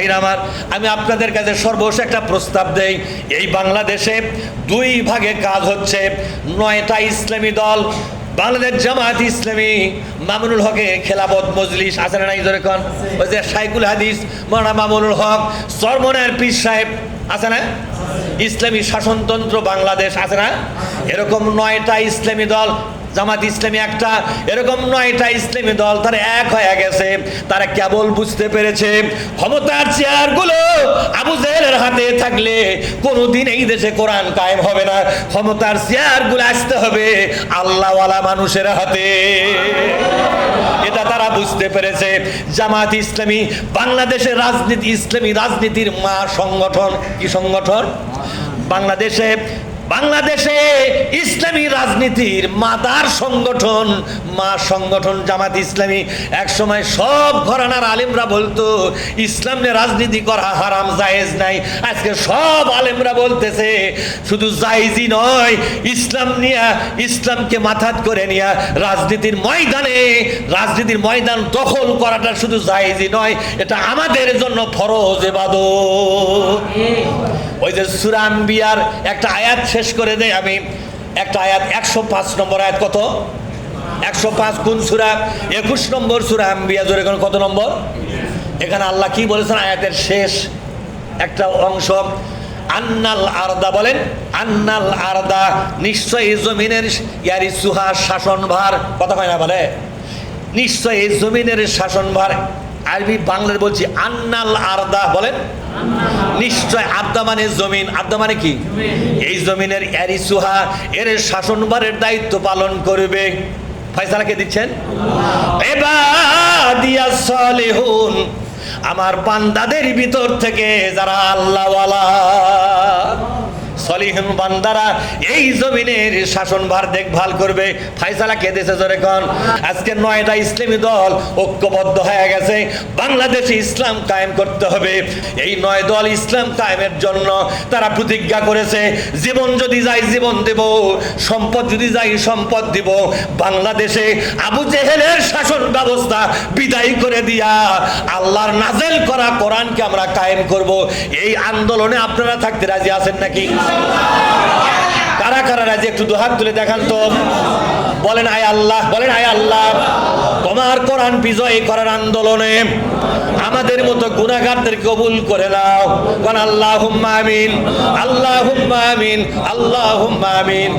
ভাইরা আমার, আমি আপনাদের কাছে সর্বশেষ একটা প্রস্তাব দেই। এই বাংলাদেশে দুই ভাগে কাজ হচ্ছে। 9টা ইসলামী দল, বাংলাদেশ জামাত ইসলামী, মামুনুল হকের খেলাফত মজলিস আছে না নাই ধরে কোন, ওই যে শাইখুল হাদিস মাওলানা মামুনুল হক, চরমনার পীর সাহেব আছে না, ইসলামী শাসনতন্ত্র বাংলাদেশ আছে না, এরকম 9টা ইসলামী দল, জামাত ইসলামী একটা, এরকম 9টা ইসলামী দল তারা এক হয়ে গেছে। তারা কেবল বুঝতে পেরেছে ক্ষমতার চেয়ারগুলো আবু জেহেলের হাতে থাকলে কোনোদিন এই দেশে কোরআন কায়েম হবে না। ক্ষমতার চেয়ারগুলো আসতে হবে আল্লাহওয়ালা মানুষের হাতে। এটা তারা বুঝতে পেরেছে। জামাত ইসলামী বাংলাদেশের রাজনীতি, ইসলামী রাজনীতির মা সংগঠন। কি সংগঠন? বাংলাদেশে ইসলামী রাজনীতির মাদার সংগঠন, মা সংগঠন জামাত ইসলামী। এক সময় সব ঘরানার আলেমরা বলতো ইসলাম নিয়ে রাজনীতি করা হারাম, জায়েজ নাই। আজকে সব আলেমরা বলতেছে শুধু জায়েজই নয়, ইসলাম নিয়ে, ইসলামকে মাথাত করে নিয়ে রাজনীতির ময়দান দখল করাটা শুধু জায়েজই নয়, এটা আমাদের জন্য ফরজ ইবাদত। ওই যে সূরা আম্বিয়ার একটা আয়াত শেষ করে দেই আমি, একটা আয়াত 105 নম্বর আয়াত। কত? 105 কোন সূরা? 21 নম্বর সূরা আম্বিয়া। জোরে কোন কত নম্বর? এখানে আল্লাহ কি বলেছেন আয়াতের শেষ একটা অংশ, আন্নাল আরদা, বলেন আন্নাল আরদা, নিশ্চয় এই জমিনের ইয়ারিসুহা শাসনভার, কথা কয় না বলে, নিশ্চয় এই জমিনের শাসনভার। আরবি বাংলায় বলছি আন্নাল আরদা, বলেন নিশ্চয়। আরদা মানে জমিন, আরদা মানে কি? এই জমিনের ইয়ারিসুহা, এর শাসনভারের দায়িত্ব পালন করবে। ফয়সালা কে দিচ্ছেন? ইবাদিয়াস সালিহুন, আমার বান্দাদের ভিতর থেকে যারা আল্লাহওয়ালা সলিহীন বান্দারা এই জমিনের শাসনভার দেখভাল করবে। ফয়সালা কে দিয়েছে জোরে কোন? আজকে 9টা ইসলামী দল ঐক্যবদ্ধ হয়ে গেছে, বাংলাদেশে ইসলাম কায়েম করতে হবে। এই 9 দল ইসলাম কায়েমের জন্য তারা প্রতিজ্ঞা করেছে, জীবন যদি যাই জীবন দেব, সম্পদ যদি যাই সম্পদ দিব, বাংলাদেশে আবু জেহেলের শাসন ব্যবস্থা বিদায় করে দিয়া আল্লাহর নাজেল করা কোরআনকে আমরা কায়েম করব। এই আন্দোলনে আপনারা থাকতে রাজি আছেন নাকি? কারা কারা রাজি? একটু দুহাত তুলে দেখান তো, বলেন আয় আল্লাহ, বলেন আয় আল্লাহ। তোমার কোরআন বিজয় করার আন্দোলনে আমাদের মতো গুনাহগারদের কবুল করে নাও। বলেন আল্লাহুম্মা আমিন, আল্লাহুম্মা আমিন, আল্লাহুম্মা আমিন।